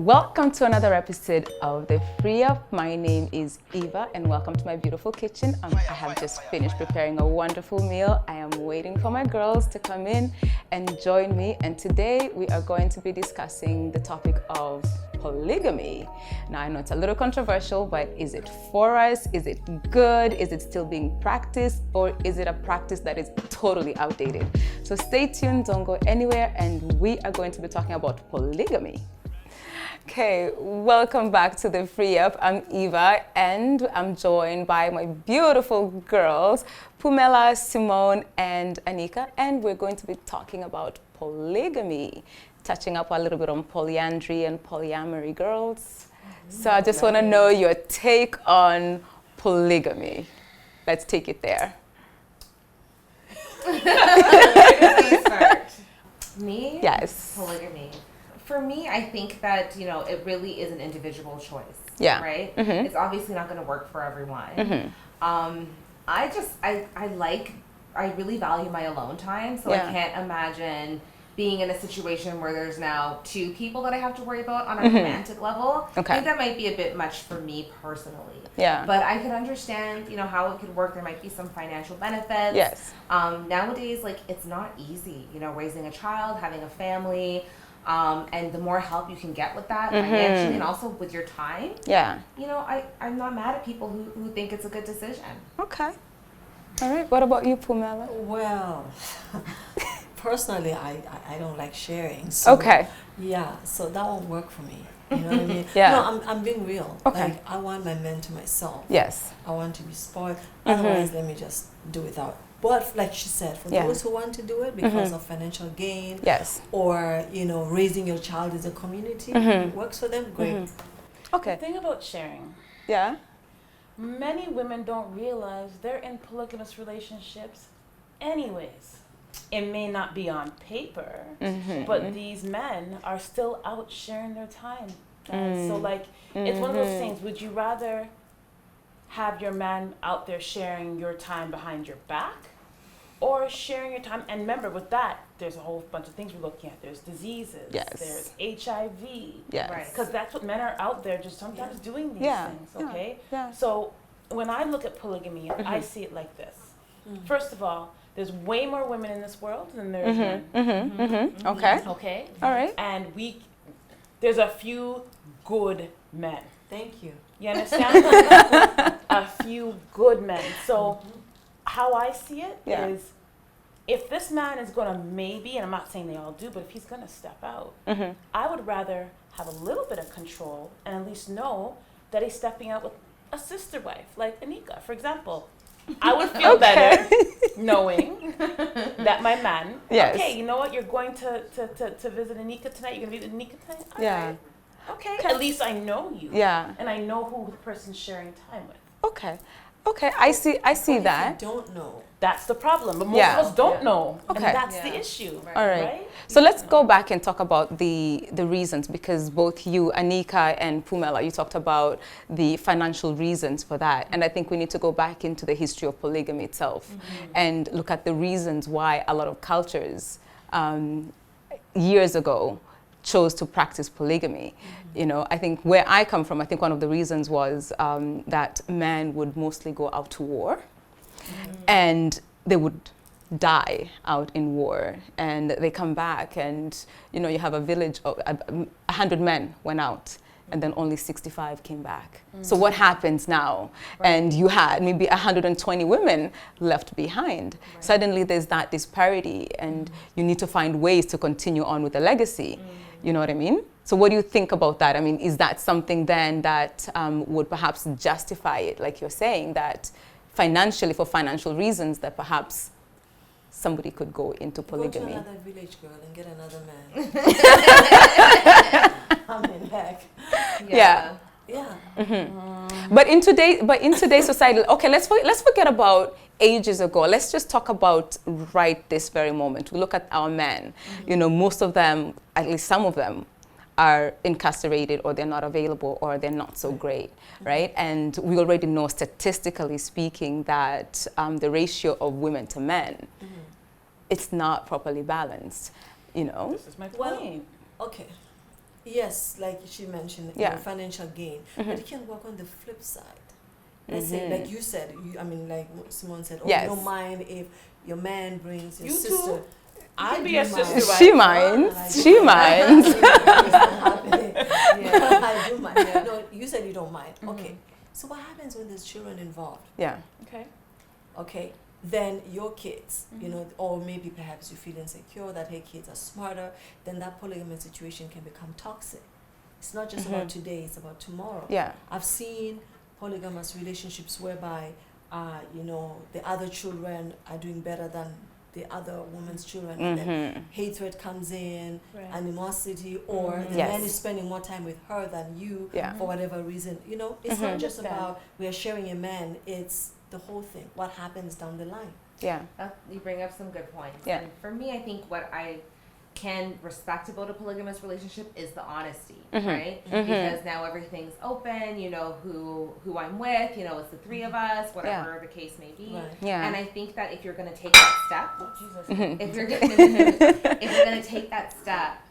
Welcome to another episode of The Free Up. My name is Eva and welcome to my beautiful kitchen. I have just finished preparing a wonderful meal. I am waiting for my girls to come in and join me, and today we are going to be discussing the topic of polygamy. Now I know it's a little controversial, but is it for us? Is it good? Is it still being practiced, or is it a practice that is totally outdated? So stay tuned, don't go anywhere, and we are going to be talking about polygamy. Okay, welcome back to The Free Up. I'm Eva and I'm joined by my beautiful girls, Pumela, Simone, and Anika, and we're going to be talking about polygamy, touching up a little bit on polyandry and polyamory, girls. So I just want to know your take on polygamy. Let's take it there. Me? Yes. Polygamy. For me, I think that, it really is an individual choice. Yeah. Right? Mm-hmm. It's obviously not going to work for everyone. Mm-hmm. I really value my alone time, so Yeah. I can't imagine being in a situation where there's now two people that I have to worry about on a romantic level. Okay. I think that might be a bit much for me personally. Yeah. But I can understand, how it could work. There might be some financial benefits. Yes. Nowadays, it's not easy, raising a child, having a family. And the more help you can get with that financially and also with your time, Yeah. I'm not mad at people who think it's a good decision. Okay. All right. What about you, Pumela? Well, personally, I don't like sharing. So, Okay. Yeah, so that won't work for me. You know what I mean? Yeah. No, I'm being real. Okay. I want my men to myself. Yes. I want to be spoiled. Otherwise, let me just do without. But like she said, for those who want to do it because of financial gain, Yes. or raising your child as a community, it works for them. Great. Okay. The thing about sharing, Yeah. many women don't realize they're in polygamous relationships anyways. It may not be on paper, but these men are still out sharing their time. So it's one of those things, would you rather have your man out there sharing your time behind your back, or sharing your time? And remember, with that, there's a whole bunch of things we're looking at. There's diseases. Yes. There's HIV. Yes. Right. Because that's what men are out there just sometimes doing these things, okay? Yeah. So when I look at polygamy, I see it like this. First of all, there's way more women in this world than there's men. Okay. Okay? All right. And there's a few good men. Thank you. You understand? A few good men. So how I see it is, if this man is going to maybe, and I'm not saying they all do, but if he's going to step out, I would rather have a little bit of control and at least know that he's stepping out with a sister wife, like Anika, for example. I would feel better knowing that my man, okay, you know what, you're going to visit Anika tonight, you're going to be with Anika tonight? All right. Okay, at least I know you. Yeah. And I know who the person's sharing time with. Okay. Okay. I see If that. you don't know. That's the problem. But most of us don't know. Okay. And that's the issue. All right. So let's go back and talk about the reasons, because both you, Anika, and Pumela, you talked about the financial reasons for that. And I think we need to go back into the history of polygamy itself and look at the reasons why a lot of cultures years ago chose to practice polygamy. I think where I come from, I think one of the reasons was that men would mostly go out to war and they would die out in war, and they come back and you have a village of 100 men went out and then only 65 came back. So what happens now? And you had maybe 120 women left behind. Suddenly there's that disparity, and you need to find ways to continue on with the legacy. You know what I mean? So what do you think about that? I mean, is that something then that would perhaps justify it, like you're saying, that financially, for financial reasons, that perhaps somebody could go into polygamy? Go to another village, girl, and get another man. I mean, heck. Yeah. But in today's society, okay, let's forget about ages ago. Let's just talk about right this very moment. We look at our men. Most of them, at least some of them, are incarcerated, or they're not available, or they're not so great, right? And we already know, statistically speaking, that the ratio of women to men, it's not properly balanced. This is my point. Okay. Yes, like she mentioned, you know, financial gain, but it can work on the flip side. Let's say, like you said, like Simone said, you don't mind if your man brings your sister. Too. I be your sister. She minds. She minds. I do mind. No, you said you don't mind. Okay. So what happens when there's children involved? Yeah. Okay. Then your kids, you know, or maybe perhaps you feel insecure that hey, kids are smarter, then that polygamous situation can become toxic. It's not just about today, it's about tomorrow. Yeah. I've seen polygamous relationships whereby, you know, the other children are doing better than the other woman's children, and then hatred comes in, animosity, or the man is spending more time with her than you for whatever reason. You know, it's not just about we are sharing a man, it's the whole thing. What happens down the line? Yeah. You bring up some good points. Yeah. And for me, I think what I can respect about a polygamous relationship is the honesty, right? Because now everything's open, you know who I'm with, you know, it's the three of us, whatever the case may be. Right. Yeah. And I think that if you're going to take that step, if you're going to take that step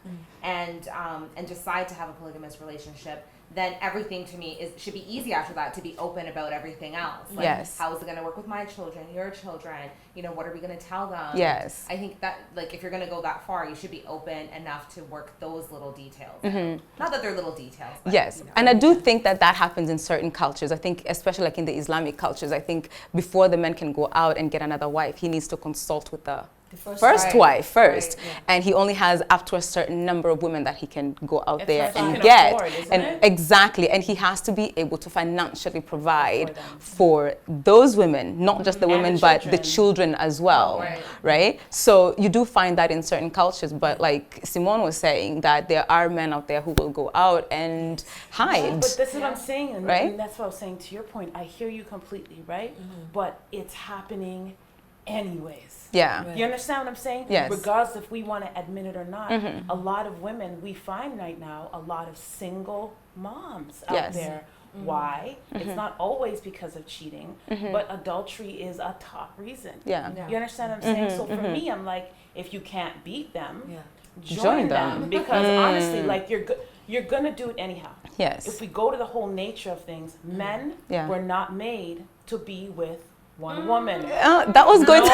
and decide to have a polygamous relationship, then everything to me should be easy after that to be open about everything else. Like, how is it going to work with my children, your children? You know, what are we going to tell them? Yes. I think that, like, if you're going to go that far, you should be open enough to work those little details out. Not that they're little details. But, yes. you know. And I do think that happens in certain cultures. I think, especially like in the Islamic cultures, I think before the man can go out and get another wife, he needs to consult with the first wife first, and he only has up to a certain number of women that he can go out there and get, exactly, and he has to be able to financially provide for those women, not just the women but the children as well, right? So you do find that in certain cultures, but like Simone was saying, that there are men out there who will go out and hide. But this is what I'm saying, and that's what I was saying to your point. I hear you completely, right? But it's happening anyways. Yeah. You understand what I'm saying? Yes. Regardless if we want to admit it or not, a lot of women, we find right now a lot of single moms out there. Why? It's not always because of cheating, but adultery is a top reason. Yeah. You understand what I'm saying? So for me, I'm like, if you can't beat them, join them. Because honestly, like you're gonna do it anyhow. Yes. If we go to the whole nature of things, men were not made to be with one woman. That was going to...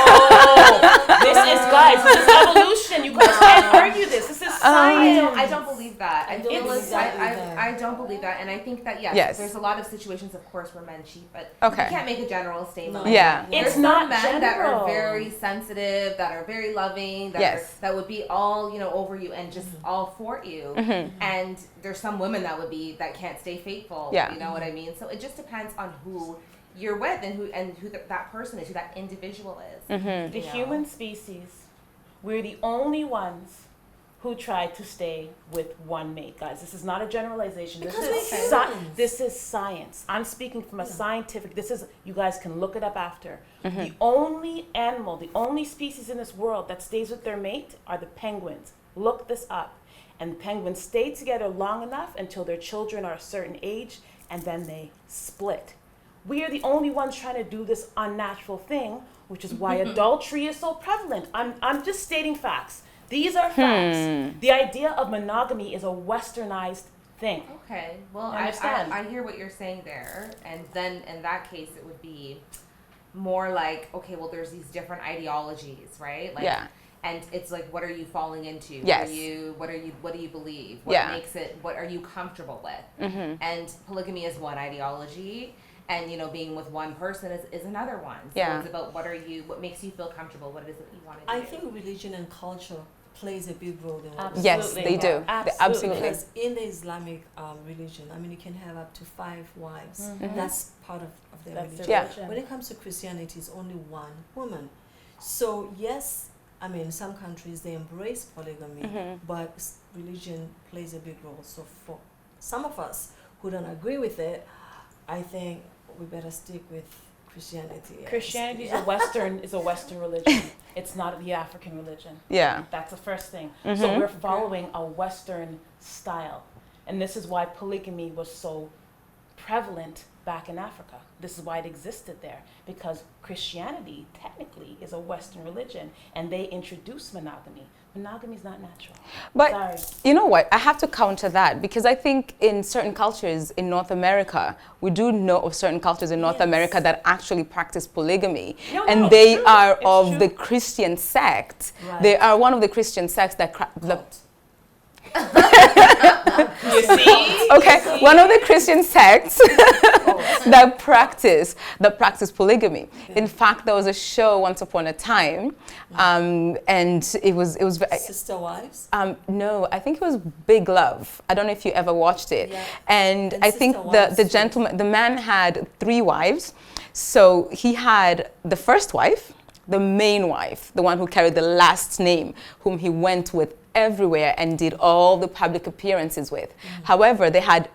This is, guys, this is evolution. You guys can't argue this. This is science. I don't believe that. I don't believe that. And I think that, yes, there's a lot of situations, of course, where men cheat, but you can't make a general statement. It's not men general. that are very sensitive, that are very loving, that would be all, you know, over you and just all for you. And there's some women that can't stay faithful. You know what I mean? So it just depends on who you're with and who that person is, who that individual is. The human species, we're the only ones who try to stay with one mate, guys. This is not a generalization. This is science. I'm speaking from a scientific. You guys can look it up after. The only animal, the only species in this world that stays with their mate are the penguins. Look this up. And the penguins stay together long enough until their children are a certain age, and then they split. We are the only ones trying to do this unnatural thing, which is why adultery is so prevalent. I'm just stating facts. These are facts. The idea of monogamy is a westernized thing. Okay, well, I hear what you're saying there, and then in that case, it would be more like, okay, well, there's these different ideologies, right? Like, and it's like, what are you falling into? Yes. What do you believe? What makes it? What are you comfortable with? And polygamy is one ideology. And, you know, being with one person is another one. So it's about what makes you feel comfortable, what it is that you want to do. I think religion and culture plays a big role in what Yes, they do. Absolutely. Because in the Islamic religion, I mean, you can have up to 5 wives. That's part of their religion. When it comes to Christianity, it's only one woman. So, yes, I mean, some countries, they embrace polygamy, but religion plays a big role. So for some of us who don't agree with it, I think we better stick with Christianity. Christianity is a Western religion. It's not the African religion. That's the first thing. So we're following a Western style, and this is why polygamy was so prevalent back in Africa. This is why it existed there, because Christianity technically is a Western religion, and they introduced monogamy. Monogamy is not natural. But Sorry. you know what? I have to counter that, because I think in certain cultures in North America, we do know of certain cultures in North America that actually practice polygamy. And they are of the Christian sect. Right. They are one of the Christian sects that... You see? Okay, one of the Christian sects that practice polygamy. In fact, there was a show once upon a time, and it was Sister Wives. No, I think it was Big Love. I don't know if you ever watched it. Yeah. And I think the man had 3 wives. So he had the first wife, the main wife, the one who carried the last name, whom he went with everywhere and did all the public appearances with. However, they had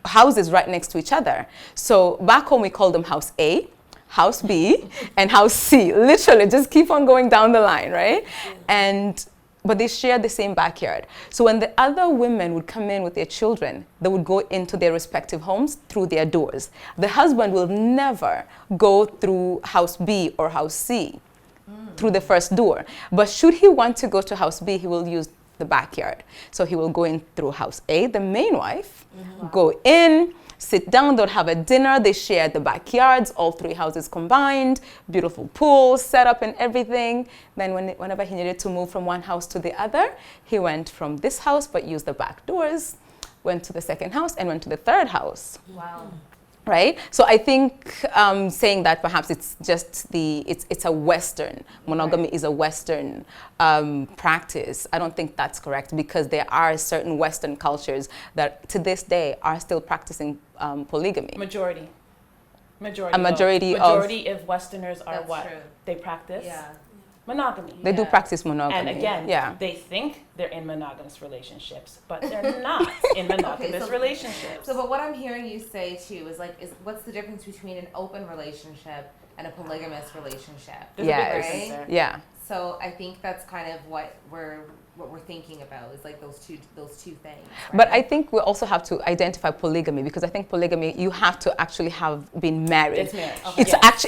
houses right next to each other. So back home we called them House A, House B, and House C. Literally, just keep on going down the line, right? But they shared the same backyard. So when the other women would come in with their children, they would go into their respective homes through their doors. The husband will never go through House B or House C, through the first door. But should he want to go to House B, he will use the backyard. So he will go in through House A, the main wife, go in, sit down, they'll have a dinner, they share the backyards, all 3 houses combined, beautiful pool, set up and everything. Then whenever he needed to move from one house to the other, he went from this house but used the back doors, went to the second house and went to the third house. Wow. Right? So I think saying that perhaps it's just it's a Western, monogamy is a Western practice. I don't think that's correct, because there are certain Western cultures that to this day are still practicing polygamy. Majority of Westerners are That's what true. they practice. Yeah. Monogamy. They do practice monogamy. And again, yeah. they think they're in monogamous relationships, but they're not in monogamous relationships. So, but what I'm hearing you say too is what's the difference between an open relationship and a polygamous relationship? Yes. Right? Yeah. So I think that's kind of what we're thinking about is like those two things. Right? But I think we also have to identify polygamy, because I think polygamy, you have to actually have been married. It's marriage.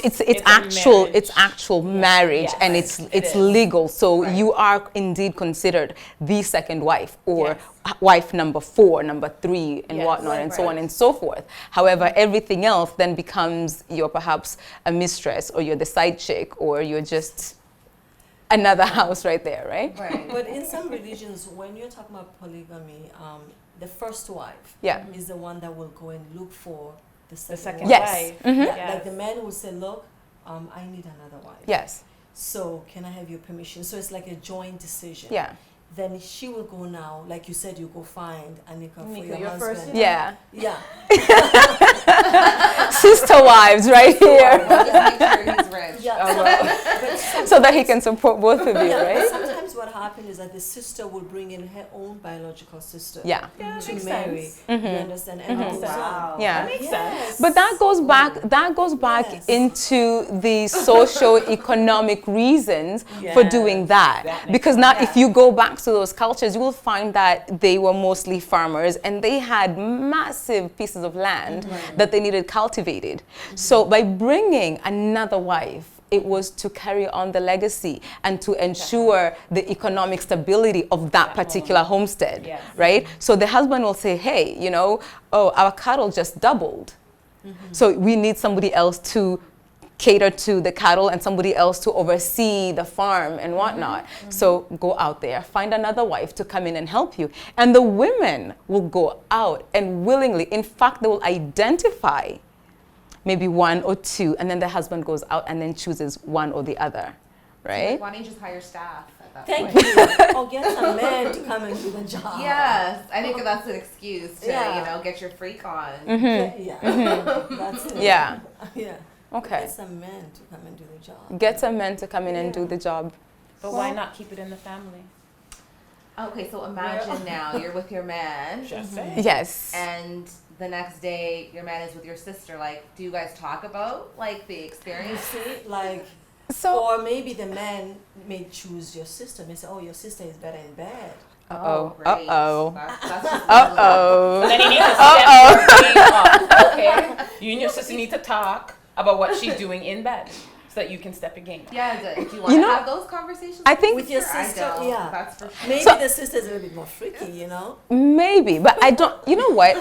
It's actual marriage, and it's legal. So you are indeed considered the second wife, or wife number 4, number 3, and whatnot, and so on and so forth. However, everything else then becomes you're perhaps a mistress, or you're the side chick, or you're just another house right there, right? Right. But in some religions, when you're talking about polygamy, the first wife is the one that will go and look for the second wife. wife. Yeah, like the man will say, look, I need another wife. Yes. So can I have your permission? So it's like a joint decision. Yeah. Then she will go now, like you said, you go find Anika for Anika, your husband. first, Yeah. Yeah. Sister wives right here. We'll just make sure he's rich. Yeah. So that he can support both of you, Yeah, but right? sometimes what happens is that the sister will bring in her own biological sister Yeah. to makes marry. sense. You understand? And goes on. Yeah. That makes sense. But that goes back Yes. into the socio-economic reasons for doing that. That makes Because now if you go back to those cultures, you will find that they were mostly farmers, and they had massive pieces of land that they needed cultivated. So by bringing another wife, it was to carry on the legacy and to ensure the economic stability of that particular homestead, right? So the husband will say, hey, our cattle just doubled. So we need somebody else to cater to the cattle and somebody else to oversee the farm and whatnot. So go out there, find another wife to come in and help you. And the women will go out and willingly, in fact, they will identify maybe 1 or 2, and then the husband goes out and then chooses one or the other, right? Like, why don't you just hire staff at that Thank point? you. Or get a man to come and do the job. Yes, I think that's an excuse to get your freak on. Yeah. That's it. Yeah. Yeah. Okay. Get some men to come and do the job. Get some men to come in and do the job. But why not keep it in the family? Okay, so imagine now you're with your man, Just saying. Yes. and the next day your man is with your sister. Like, do you guys talk about like the You experience? see, like, So or maybe the man may choose your sister. May say, oh, your sister is better in bed. Uh-oh. Great. Uh-oh. That's just Uh-oh. Then you need to step your game up, okay? You and your sister need to talk about what she's doing in bed so that you can step your game up. Yeah, do you want to have those conversations? I think with your I sister, don't. yeah. That's for sure. Maybe So- the sister's a little bit more freaky, you know? maybe, but I don't, you know what?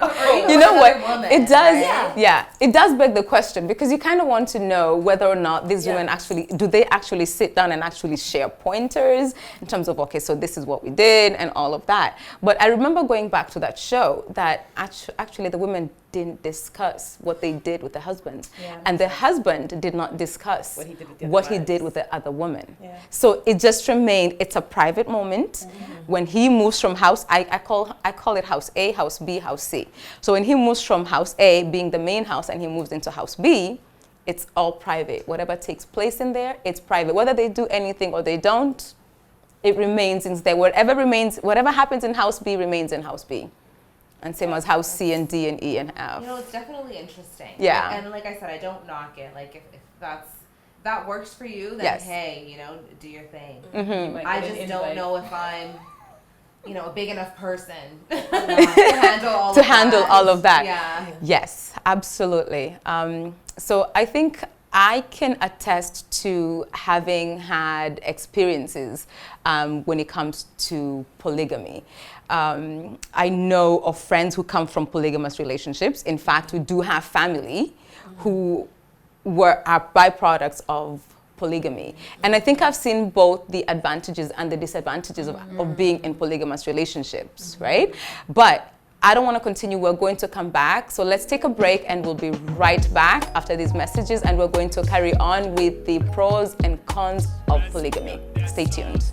Or even You know with what? another woman, It does, right? yeah, it does beg the question because you kind of want to know whether or not these Yeah. women actually, do they actually sit down and actually share pointers in terms of, okay, so this is what we did and all of that. But I remember going back to that show that actually the women didn't discuss what they did with the husband. Yeah. And the husband did not discuss What he did with the other what he wives. did with the other woman. Yeah. So it just remained, it's a private moment. When he moves from house, I call it house A, house B, house C. So when he moves from house A, being the main house, and he moves into house B, it's all private. Whatever takes place in there, it's private. Whether they do anything or they don't, it remains in there. Whatever happens in house B remains in house B. And same as house C and D and E and F. You know, it's definitely interesting. Yeah. And like I said, I don't knock it. Like if that works for you, then Yes. hey, you know, do your thing. You might I get an just don't invite. know if I'm, you know, a big enough person to handle all To of handle that. all of that. Yeah. Yes, absolutely. So I think I can attest to having had experiences when it comes to polygamy. I know of friends who come from polygamous relationships. In fact, we do have family who are byproducts of polygamy. And I think I've seen both the advantages and the disadvantages of being in polygamous relationships, right? But I don't want to continue. We're going to come back. So let's take a break and we'll be right back after these messages, and we're going to carry on with the pros and cons of polygamy. Stay tuned.